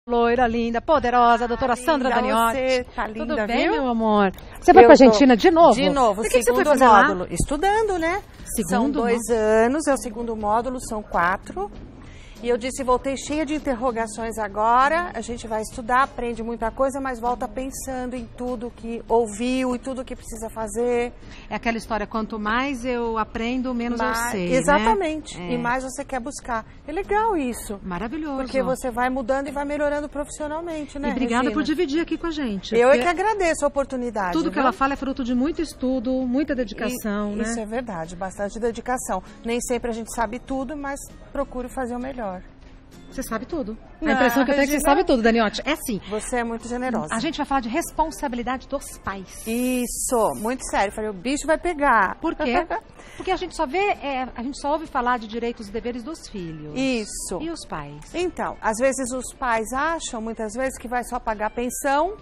Loira, linda, poderosa, doutora Sandra Daniotti. Você tá linda, Tudo bem, viu? meu amor? Você vai pra Argentina de novo? De novo, O que você foi segundo fazer módulo. lá? Estudando, né? São Segundo 2 anos, é o segundo módulo, são 4. E eu disse, voltei cheia de interrogações agora, a gente vai estudar, aprende muita coisa, mas volta pensando em tudo que ouviu e tudo que precisa fazer. É aquela história, quanto mais eu aprendo, menos eu sei, Exatamente, né? e mais você quer buscar. É legal isso. Maravilhoso. Porque você vai mudando e vai melhorando profissionalmente, né, E obrigada Regina? por dividir aqui com a gente. Eu é porque que agradeço a oportunidade. tudo que viu? ela fala é fruto de muito estudo, muita dedicação, né? Isso é verdade, bastante dedicação. Nem sempre a gente sabe tudo, mas procuro fazer o melhor. Você sabe tudo. Não, A impressão que eu tenho é que você Regina, sabe tudo, Daniotti. É assim. Você é muito generosa. A gente vai falar de responsabilidade dos pais. Isso, muito sério. Falei, o bicho vai pegar. Por quê? Porque a gente só vê, a gente só ouve falar de direitos e deveres dos filhos. Isso. E os pais? Então, às vezes os pais acham, muitas vezes, que vai só pagar pensão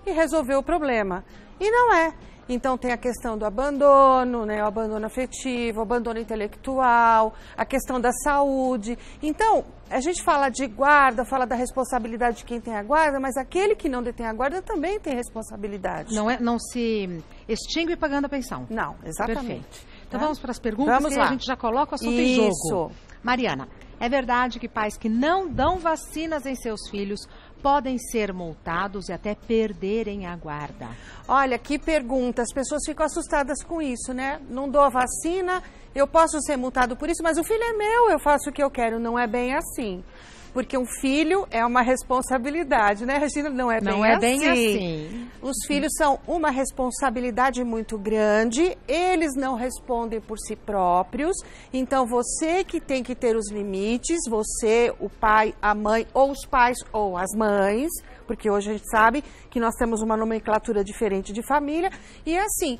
e resolver o problema. E não é. Então tem a questão do abandono, né, o abandono afetivo, o abandono intelectual, a questão da saúde. Então, a gente fala de guarda, fala da responsabilidade de quem tem a guarda, mas aquele que não detém a guarda também tem responsabilidade. Não se extingue pagando a pensão. Não, exatamente. Perfeito. Então vamos para as perguntas, Vamos que lá. a gente já coloca o assunto em jogo. Isso. Mariana, é verdade que pais que não dão vacinas em seus filhos podem ser multados e até perderem a guarda? Olha, que pergunta. As pessoas ficam assustadas com isso, né? Não dou a vacina, eu posso ser multado por isso, mas o filho é meu, eu faço o que eu quero. Não é bem assim. Porque um filho é uma responsabilidade, né, Regina? Não é bem assim. Os filhos são uma responsabilidade muito grande, eles não respondem por si próprios, então você que tem que ter os limites, você, o pai, a mãe, ou os pais ou as mães, porque hoje a gente sabe que nós temos uma nomenclatura diferente de família, e é assim.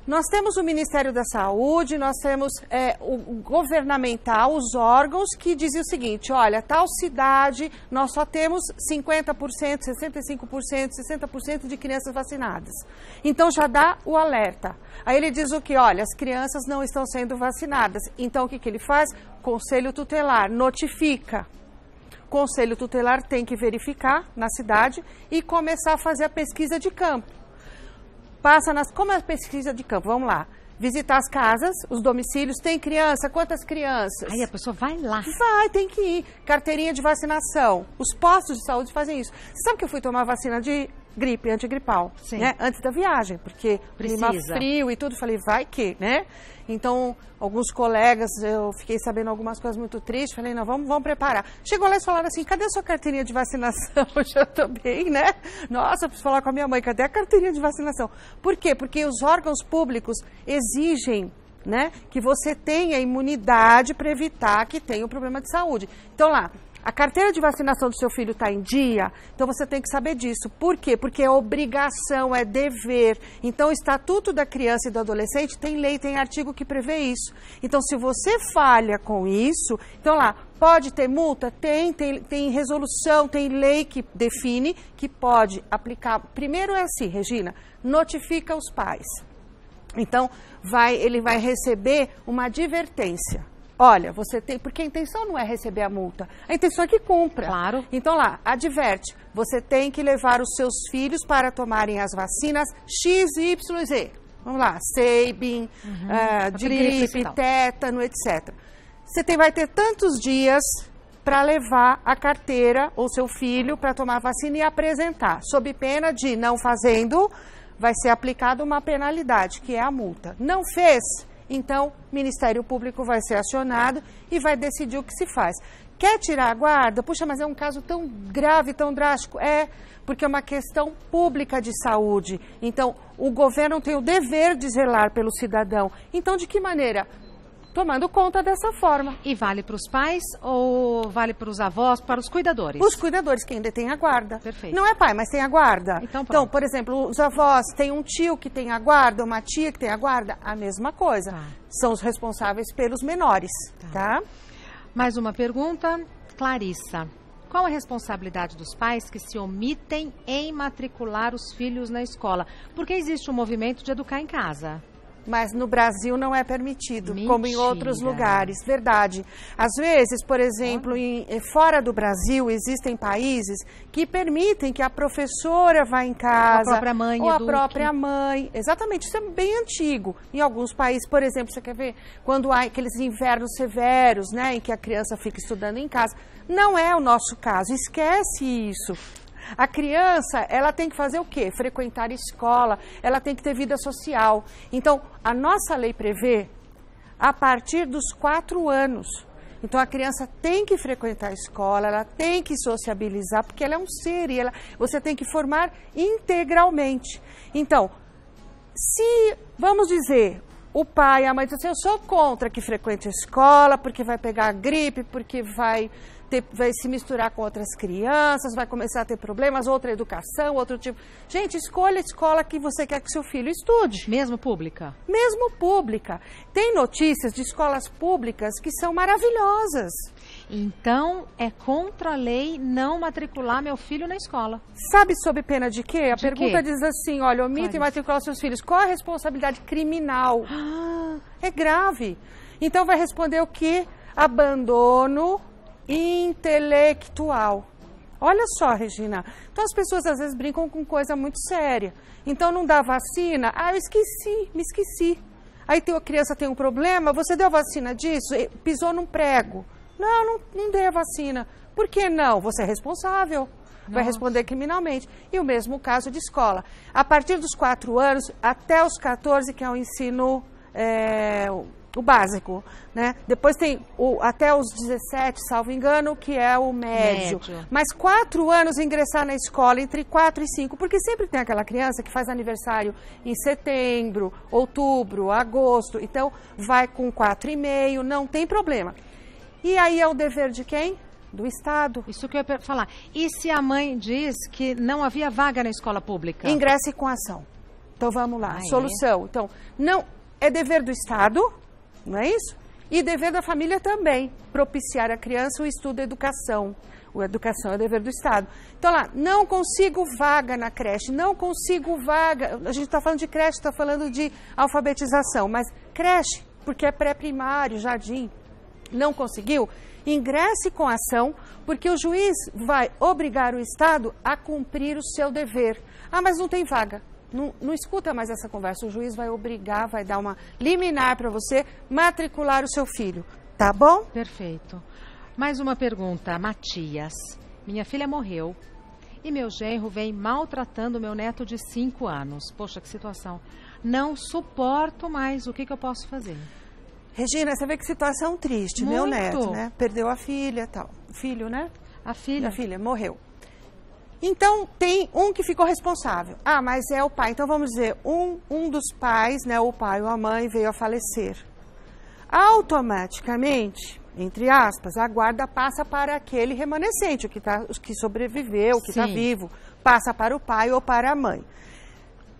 Nós temos o Ministério da Saúde, nós temos o governamental, os órgãos que dizem o seguinte, olha, tal cidade nós só temos 50%, 65%, 60% de crianças vacinadas. Então já dá o alerta. Aí ele diz o que? Olha, as crianças não estão sendo vacinadas. Então o que ele faz? Conselho tutelar, notifica. Conselho tutelar tem que verificar na cidade e começar a fazer a pesquisa de campo. Como é a pesquisa de campo? Vamos lá. Visitar as casas, os domicílios. Tem criança? Quantas crianças? Aí a pessoa vai lá. Vai, tem que ir. Carteirinha de vacinação. Os postos de saúde fazem isso. Você sabe que eu fui tomar vacina de gripe, antigripal, né? Antes da viagem, porque clima frio e tudo. Falei, vai que, né? Então, alguns colegas, eu fiquei sabendo algumas coisas muito tristes. Falei, não, vamos preparar. Chegou lá e falaram assim, cadê a sua carteirinha de vacinação? Eu já tô bem, né? Nossa, preciso falar com a minha mãe, cadê a carteirinha de vacinação? Por quê? Porque os órgãos públicos exigem, né, que você tenha imunidade para evitar que tenha um problema de saúde. Então lá, a carteira de vacinação do seu filho está em dia, então você tem que saber disso. Por quê? Porque é obrigação, é dever. Então o Estatuto da Criança e do Adolescente tem lei, tem artigo que prevê isso. Então se você falha com isso, então lá, pode ter multa? Tem resolução, tem lei que define que pode aplicar. Primeiro é assim, Regina, notifica os pais. Então ele vai receber uma advertência. Olha, você tem... Porque a intenção não é receber a multa. A intenção é que cumpra. Claro. Então lá, adverte. Você tem que levar os seus filhos para tomarem as vacinas X, Y, Z. Vamos lá, Sabin, de gripe, tétano, etc. Você vai ter tantos dias para levar a carteira ou seu filho para tomar a vacina e apresentar. Sob pena de não fazendo, vai ser aplicada uma penalidade, que é a multa. Não fez... Então, o Ministério Público vai ser acionado e vai decidir o que se faz. Quer tirar a guarda? Puxa, mas é um caso tão grave, tão drástico. É, porque é uma questão pública de saúde. Então, o governo tem o dever de zelar pelo cidadão. Então, de que maneira? Tomando conta dessa forma. E vale para os pais ou vale para os avós, para os cuidadores? Os cuidadores, quem detém a guarda. Perfeito. Não é pai, mas tem a guarda. Então, por exemplo, os avós, tem um tio que tem a guarda, uma tia que tem a guarda, a mesma coisa. Tá. São os responsáveis pelos menores, tá? Mais uma pergunta, Clarissa. Qual a responsabilidade dos pais que se omitem em matricular os filhos na escola? Porque existe um movimento de educar em casa. Mas no Brasil não é permitido, como em outros Mentira. lugares, verdade. Às vezes, por exemplo, fora do Brasil, existem países que permitem que a professora vá em casa, A própria mãe ou a eduque. própria mãe. Exatamente, isso é bem antigo. Em alguns países, por exemplo, você quer ver quando há aqueles invernos severos, né, em que a criança fica estudando em casa. Não é o nosso caso, esquece isso. A criança, ela tem que fazer o quê? Frequentar escola, ela tem que ter vida social. Então, a nossa lei prevê a partir dos 4 anos. Então, a criança tem que frequentar a escola, ela tem que sociabilizar, porque ela é um ser e você tem que formar integralmente. Então, se, vamos dizer, o pai, a mãe diz assim, eu sou contra que frequente a escola, porque vai pegar gripe, porque vai se misturar com outras crianças, vai começar a ter problemas, outra educação, outro tipo. Gente, escolha a escola que você quer que seu filho estude. Mesmo pública? Mesmo pública. Tem notícias de escolas públicas que são maravilhosas. Então, é contra a lei não matricular meu filho na escola. Sabe sob pena de quê? A De pergunta quê? diz assim, olha, omita e matricular seus filhos. Qual a responsabilidade criminal? É grave. Então vai responder o quê? Abandono intelectual. Olha só, Regina. Então as pessoas às vezes brincam com coisa muito séria. Então não dá vacina. Ah, eu esqueci, me esqueci. Aí a criança tem um problema, você deu vacina disso? Pisou num prego. Não dei a vacina. Por que não? Você é responsável. Vai responder criminalmente. E o mesmo caso de escola. A partir dos 4 anos até os 14, que é o ensino o básico, né? Depois tem até os 17, salvo engano, que é o médio. Mas 4 anos ingressar na escola, entre 4 e 5, porque sempre tem aquela criança que faz aniversário em setembro, outubro, agosto, então vai com 4,5, não tem problema. E aí é o dever de quem? Do Estado. Isso que eu ia falar. E se a mãe diz que não havia vaga na escola pública? Ingresse com ação. Então vamos lá, solução. Então, não é dever do Estado, não é isso? E dever da família também, propiciar à criança o estudo da educação. A educação é dever do Estado. Então lá, não consigo vaga na creche, não consigo vaga. A gente está falando de creche, está falando de alfabetização, mas creche, porque é pré-primário, jardim, não conseguiu, ingresse com ação, porque o juiz vai obrigar o Estado a cumprir o seu dever. Ah, mas não tem vaga. Não escuta mais essa conversa, o juiz vai obrigar, vai dar uma liminar para você matricular o seu filho, tá bom? Perfeito. Mais uma pergunta, Matias. Minha filha morreu e meu genro vem maltratando meu neto de 5 anos. Poxa, que situação. Não suporto mais, o que eu posso fazer? Regina, você vê que situação triste, Muito. Meu neto, né? Perdeu a filha, tal. Filho, né? A filha? A filha, morreu. Então, tem um que ficou responsável. Ah, mas é o pai. Então, vamos dizer, um dos pais, né, o pai ou a mãe, veio a falecer. Automaticamente, entre aspas, a guarda passa para aquele remanescente, o que sobreviveu, o que está vivo, passa para o pai ou para a mãe.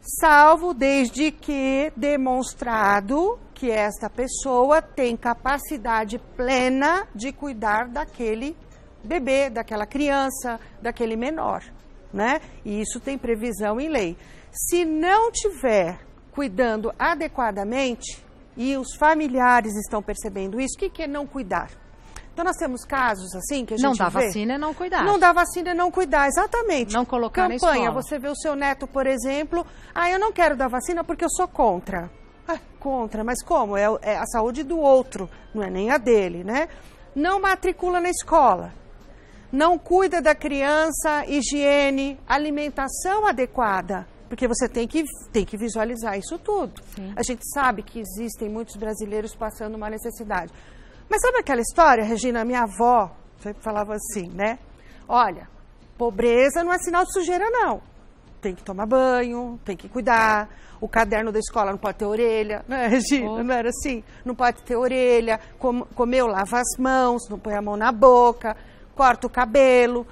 Salvo desde que demonstrado que esta pessoa tem capacidade plena de cuidar daquele bebê, daquela criança, daquele menor, né? E isso tem previsão em lei. Se não tiver cuidando adequadamente, e os familiares estão percebendo isso, o que é não cuidar? Então nós temos casos assim que a gente não dá vê. vacina é não cuidar. Não dá vacina é não cuidar, exatamente. Não colocar na Campanha, escola. você vê o seu neto, por exemplo, eu não quero dar vacina porque eu sou contra. Contra, mas como? É a saúde do outro, não é nem a dele, né? Não matricula na escola. Não cuida da criança, higiene, alimentação adequada. Porque você tem que visualizar isso tudo. Sim. A gente sabe que existem muitos brasileiros passando uma necessidade. Mas sabe aquela história, Regina? Minha avó sempre falava assim, né? Olha, pobreza não é sinal de sujeira, não. Tem que tomar banho, tem que cuidar. O caderno da escola não pode ter orelha, né, Regina? Não era assim? Não pode ter orelha. Comeu, lava as mãos, não põe a mão na boca, corta o cabelo,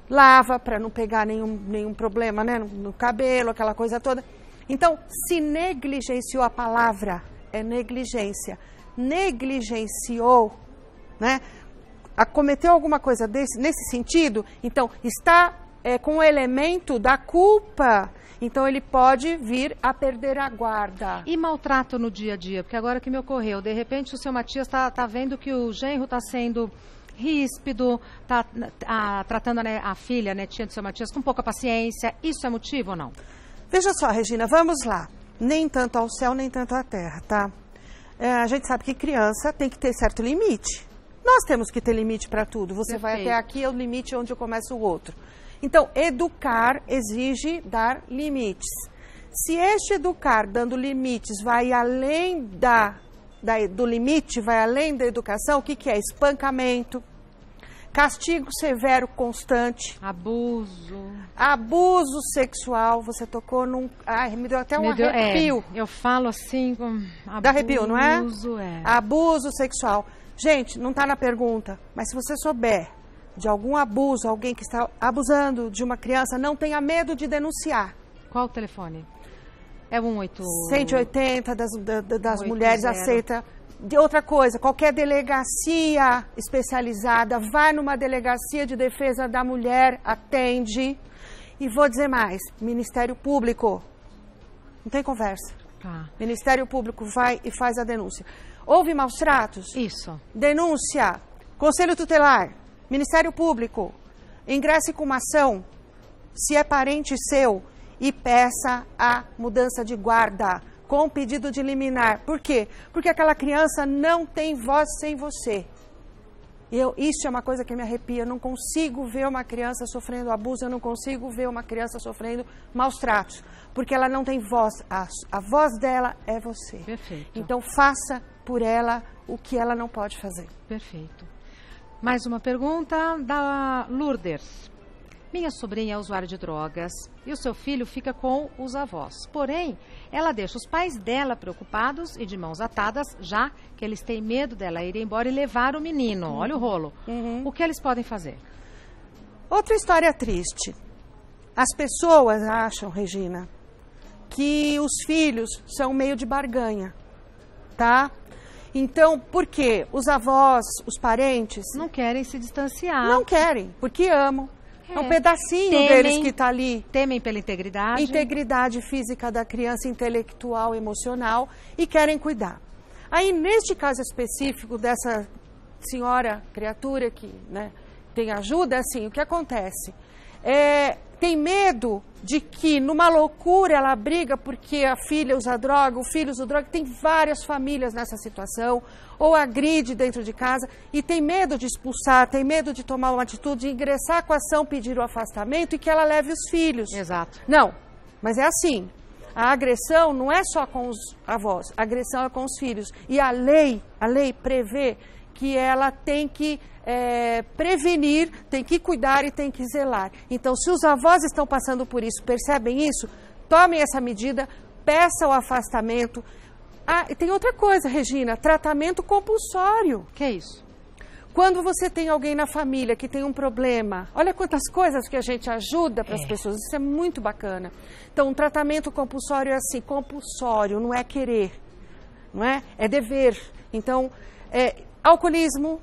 lava para não pegar nenhum problema, né, no cabelo, aquela coisa toda. Então, se negligenciou, a palavra é negligência. Negligenciou, né? Cometeu alguma coisa nesse sentido, então está com o elemento da culpa. Então, ele pode vir a perder a guarda. E maltrato no dia a dia? Porque agora que me ocorreu, de repente o seu Matias está vendo que o genro está sendo ríspido, está tratando a filha, a netinha do seu Matias, com pouca paciência. Isso é motivo ou não? Veja só, Regina, vamos lá. Nem tanto ao céu, nem tanto à terra, tá? A gente sabe que criança tem que ter certo limite. Nós temos que ter limite para tudo. Você Perfeito. vai até aqui, é o limite onde eu começo o outro. Então, educar exige dar limites. Se este educar, dando limites, vai além do limite, vai além da educação, o que é? Espancamento, castigo severo constante. Abuso sexual. Você tocou num... Ai, me deu até um arrepio. Eu falo assim... Dá arrepio, não é? É. Abuso sexual. Gente, não está na pergunta, mas se você souber de algum abuso, alguém que está abusando de uma criança, não tenha medo de denunciar. Qual o telefone? É 180 das mulheres aceita. De outra coisa, qualquer delegacia especializada, vai numa delegacia de defesa da mulher, atende. E vou dizer mais, Ministério Público, não tem conversa. Ministério Público vai e faz a denúncia. Houve maus tratos? Isso. Denúncia, Conselho Tutelar, Ministério Público, ingresse com uma ação, se é parente seu, e peça a mudança de guarda, com pedido de liminar. Por quê? Porque aquela criança não tem voz sem você. Isso é uma coisa que me arrepia. Eu não consigo ver uma criança sofrendo abuso, eu não consigo ver uma criança sofrendo maus tratos, porque ela não tem voz. A voz dela é você. Perfeito. Então, faça por ela o que ela não pode fazer. Perfeito. Mais uma pergunta da Lourdes. Minha sobrinha é usuária de drogas e o seu filho fica com os avós. Porém, ela deixa os pais dela preocupados e de mãos atadas, já que eles têm medo dela ir embora e levar o menino. Olha o rolo. O que eles podem fazer? Outra história triste. As pessoas acham, Regina, que os filhos são meio de barganha, tá? Então, por quê? Os avós, os parentes... Não querem se distanciar. Não querem, porque amam. É um pedacinho deles que está ali. Temem pela integridade. Integridade física da criança, intelectual, emocional, e querem cuidar. Aí, neste caso específico dessa senhora, criatura que tem ajuda, assim, o que acontece? Tem medo de que, numa loucura, ela briga porque a filha usa droga, o filho usa droga. Tem várias famílias nessa situação, ou agride dentro de casa, e tem medo de expulsar, tem medo de tomar uma atitude, de ingressar com a ação, pedir o afastamento e que ela leve os filhos. Exato. Não, mas é assim. A agressão não é só com os avós, a agressão é com os filhos. E a lei prevê que ela tem que prevenir, tem que cuidar e tem que zelar. Então, se os avós estão passando por isso, percebem isso, tomem essa medida, peçam o afastamento. E tem outra coisa, Regina, tratamento compulsório. Que é isso? Quando você tem alguém na família que tem um problema, olha quantas coisas que a gente ajuda para as pessoas, isso é muito bacana. Então, um tratamento compulsório é assim, compulsório, não é querer, não é? É dever. Então, alcoolismo,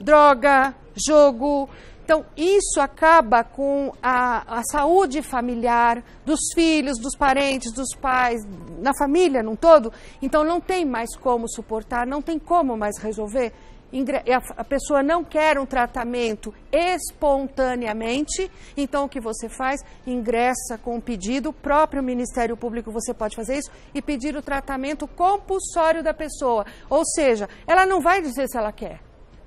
droga, jogo. Então, isso acaba com a saúde familiar dos filhos, dos parentes, dos pais, na família num todo. Então, não tem mais como suportar, não tem como mais resolver. A pessoa não quer um tratamento espontaneamente, então o que você faz? Ingressa com um pedido, o próprio Ministério Público você pode fazer isso, e pedir o tratamento compulsório da pessoa. Ou seja, ela não vai dizer se ela quer.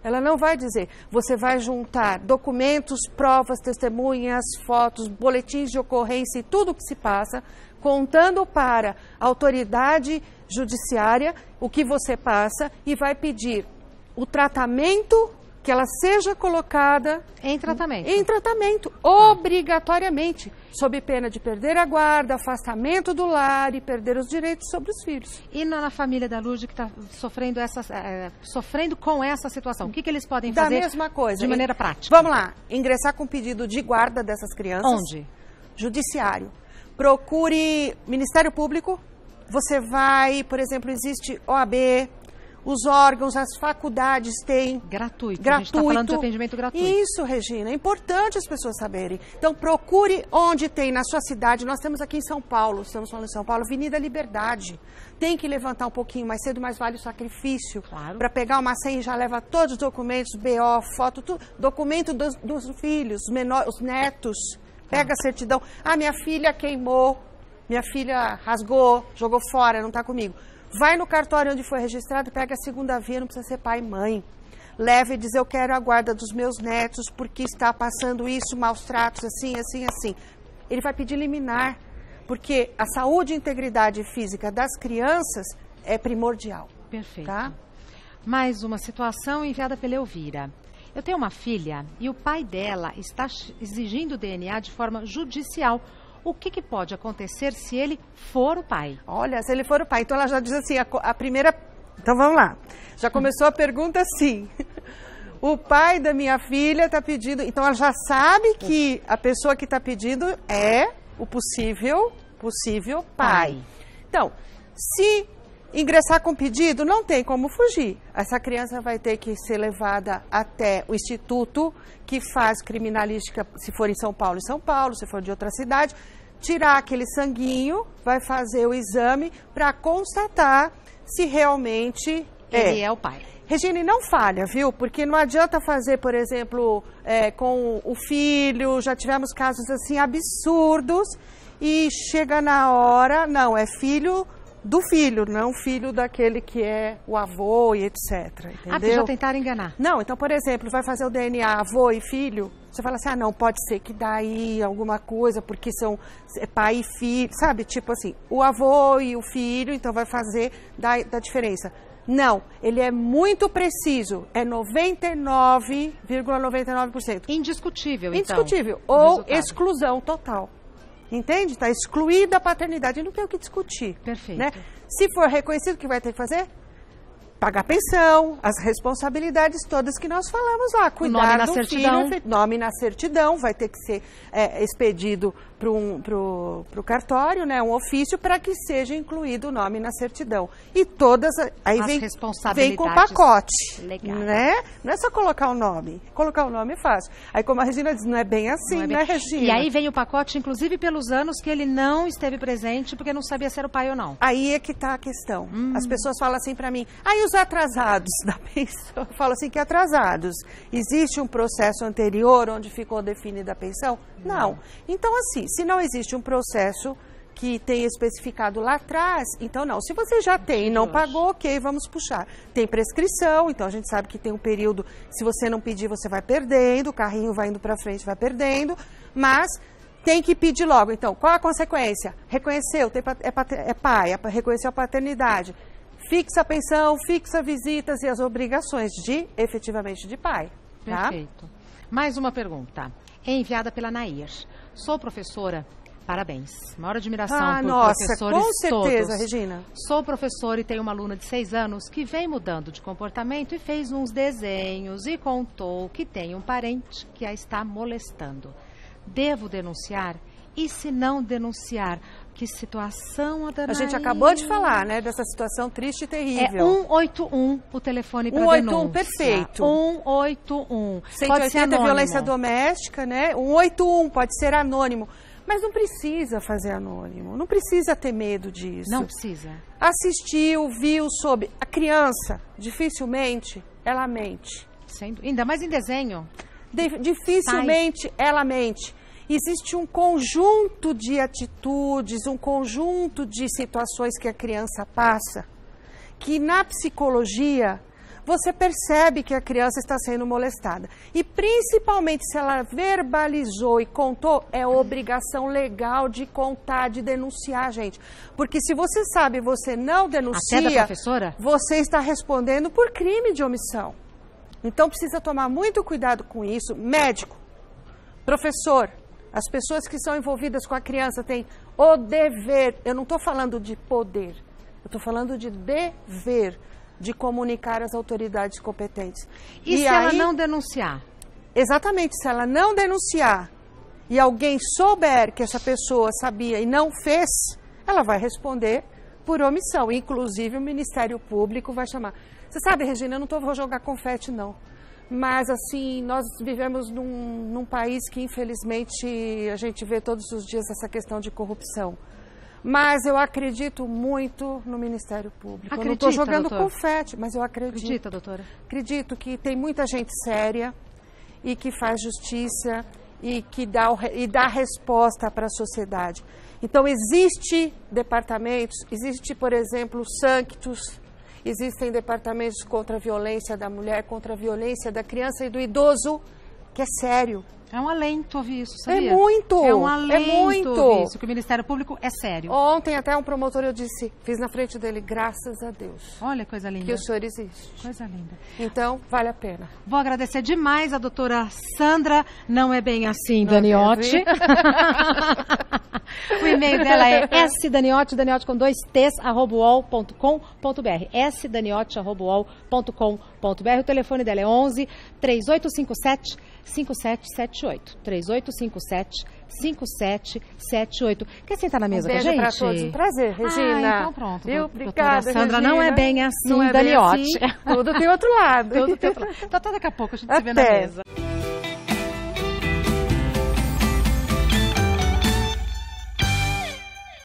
Ela não vai dizer. Você vai juntar documentos, provas, testemunhas, fotos, boletins de ocorrência e tudo o que se passa, contando para a autoridade judiciária o que você passa, e vai pedir o tratamento, que ela seja colocada... Em tratamento. Em tratamento, obrigatoriamente, sob pena de perder a guarda, afastamento do lar e perder os direitos sobre os filhos. E na família da Lourdes que está sofrendo com essa situação, o que eles podem fazer? Da mesma coisa. De maneira prática. Vamos lá, ingressar com pedido de guarda dessas crianças. Onde? Judiciário. Procure Ministério Público. Você vai, por exemplo, existe OAB, os órgãos, as faculdades têm. Gratuito. A gente está falando de atendimento gratuito. Isso, Regina, é importante as pessoas saberem. Então, procure onde tem na sua cidade. Nós temos aqui em São Paulo, estamos falando em São Paulo, Avenida Liberdade. Tem que levantar um pouquinho mais cedo, mas vale o sacrifício. Claro. Para pegar uma senha, já leva todos os documentos, BO, foto, tudo, documento dos filhos, os netos. Pega a certidão. Ah, minha filha queimou, minha filha rasgou, jogou fora, não está comigo. Vai no cartório onde foi registrado, pega a segunda via, não precisa ser pai e mãe. Leva e diz, eu quero a guarda dos meus netos porque está passando isso, maus tratos, assim, assim, assim. Ele vai pedir liminar, porque a saúde e integridade física das crianças é primordial. Perfeito. Tá? Mais uma situação enviada pela Elvira. Eu tenho uma filha e o pai dela está exigindo o DNA de forma judicial. O que pode acontecer se ele for o pai? Olha, se ele for o pai. Então ela já diz assim, a primeira... Então vamos lá. Já começou a pergunta assim. O pai da minha filha está pedindo... Então ela já sabe que a pessoa que está pedindo é o possível pai. Então, se ingressar com pedido, não tem como fugir. Essa criança vai ter que ser levada até o instituto que faz criminalística, se for em São Paulo, se for de outra cidade, tirar aquele sanguinho, vai fazer o exame para constatar se realmente ele é o pai. Regina, e não falha, viu? Porque não adianta fazer, por exemplo, com o filho, já tivemos casos assim absurdos, e chega na hora, não, é filho do filho, não filho daquele que é o avô e etc. Entendeu? Ah, porque já tentaram enganar. Não, então, por exemplo, vai fazer o DNA avô e filho, você fala assim, ah, não, pode ser que daí alguma coisa, porque são pai e filho, sabe? Tipo assim, o avô e o filho, então vai fazer da diferença. Não, ele é muito preciso, é 99,99%. Indiscutível, então. Indiscutível, ou exclusão total. Entende? Está excluída a paternidade, não tem o que discutir. Perfeito. Né? Se for reconhecido, o que vai ter que fazer? Pagar pensão, as responsabilidades todas que nós falamos lá. Cuidar do filho, nome na certidão, vai ter que ser expedido pro cartório, né, um ofício para que seja incluído o nome na certidão. E todas, aí vem com o pacote. Legal. Né? Não é só colocar o nome. Colocar o nome é fácil. Aí, como a Regina diz, não é bem assim, né, Regina? E aí vem o pacote, inclusive pelos anos que ele não esteve presente, porque não sabia se era o pai ou não. Aí é que está a questão. As pessoas falam assim para mim, aí os atrasados da pensão, eu falo assim que atrasados. Existe um processo anterior onde ficou definida a pensão? Não. Então, assim, se não existe um processo que tenha especificado lá atrás, então não. Se você já tem e não pagou, ok, vamos puxar. Tem prescrição, então a gente sabe que tem um período, se você não pedir, você vai perdendo, o carrinho vai indo para frente, vai perdendo, mas tem que pedir logo. Então, qual a consequência? Reconheceu, é pai, reconheceu a paternidade. Fixa a pensão, fixa visitas e as obrigações efetivamente de pai. Tá? Perfeito. Mais uma pergunta, enviada pela Nair. Sou professora, parabéns. Maior admiração por professores com certeza, todos. Regina. Sou professora e tenho uma aluna de 6 anos que vem mudando de comportamento e fez uns desenhos e contou que tem um parente que a está molestando. Devo denunciar? E se não denunciar? Que situação a Danaí? A gente acabou de falar, né, dessa situação triste e terrível. É 181 o telefone para denúncia. 181, perfeito. 181. 180 é violência doméstica, né? 181 pode ser anônimo. Mas não precisa fazer anônimo, não precisa ter medo disso. Não precisa. Assistiu, viu, soube. A criança, dificilmente, ela mente. Ainda mais em desenho. Dificilmente ela mente. Existe um conjunto de atitudes, um conjunto de situações que a criança passa, que na psicologia você percebe que a criança está sendo molestada. E principalmente se ela verbalizou e contou, é obrigação legal de contar, de denunciar, gente. Porque se você sabe, você não denuncia, até da professora? Você está respondendo por crime de omissão. Então precisa tomar muito cuidado com isso. Médico, professor, as pessoas que são envolvidas com a criança têm o dever, eu não estou falando de poder, eu estou falando de dever de comunicar às autoridades competentes. E se ela não denunciar? Exatamente, se ela não denunciar e alguém souber que essa pessoa sabia e não fez, ela vai responder por omissão. Inclusive o Ministério Público vai chamar. Você sabe, Regina, eu não vou jogar confete, não. Mas, assim, nós vivemos num país que, infelizmente, a gente vê todos os dias essa questão de corrupção. Mas eu acredito muito no Ministério Público. Eu não estou jogando confete, mas eu acredito. Acredita, doutora? Acredito que tem muita gente séria e que faz justiça e que dá resposta para a sociedade. Então, existe departamentos, existe, por exemplo, o Sanctus, existem departamentos contra a violência da mulher, contra a violência da criança e do idoso, que é sério. É um alento ouvir isso, sabia? É muito. É um alento ouvir isso, que o Ministério Público é sério. Ontem até um promotor, eu disse, fiz na frente dele, graças a Deus. Olha, coisa linda. Que o senhor existe. Coisa linda. Então, vale a pena. Vou agradecer demais a doutora Sandra, não é bem assim, Daniotti. O e-mail dela é sdaniotti, Daniotti com 2 t's, @uol.com.br. sdaniotti@uol.com.br. O telefone dela é 11 3857 5778. 3857 5778. Quer sentar na mesa com a gente? Beijo pra todos. Um prazer, Regina. Então pronto. Obrigada, Sandra, Regina. não é bem assim, não é Daniotti. bem assim. Tudo tem outro lado. Tudo tem outro lado. Então, até daqui a pouco a gente se vê na mesa.